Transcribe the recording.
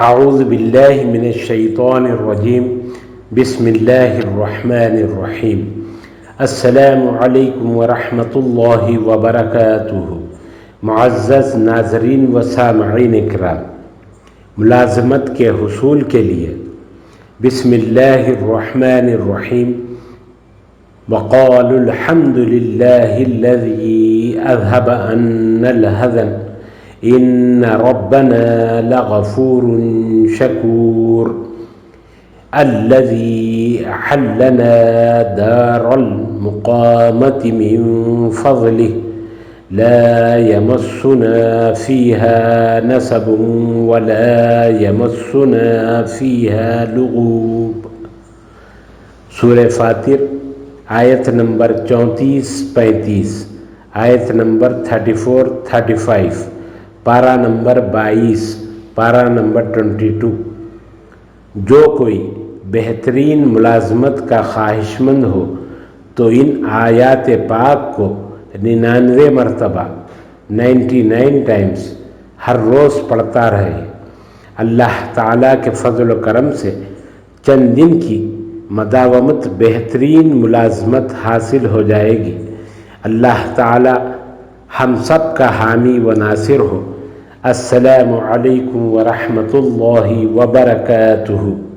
اعوذ باللہ من الشیطان الرجیم بسم اللہ الرحمن الرحیم السلام علیکم ورحمۃ اللہ وبرکاتہ۔ معزز ناظرین و سامعین اکرام، ملازمت کے حصول کے لیے بسم اللہ الرحمن الرحیم وقالوا الحمد للہ الذی اذهب عنا الحزن ان ربنا لغفور شکور الذي حلنا دار المقامة من فضله لا يمسنا فيها نصب ولا يمسنا فيها لغوب۔ سورہ فاطر آیت نمبر 34-35، آیت نمبر 34-35، پارہ نمبر 22، پارہ نمبر 22۔ جو کوئی بہترین ملازمت کا خواہش مند ہو تو ان آیات پاک کو 99 مرتبہ 99 ٹائمز ہر روز پڑھتا رہے۔ اللہ تعالیٰ کے فضل و کرم سے چند دن کی مداومت بہترین ملازمت حاصل ہو جائے گی۔ اللہ تعالیٰ ہم سب کا حامی و ناصر ہو۔ السلام علیکم ورحمۃ اللہ وبرکاتہ۔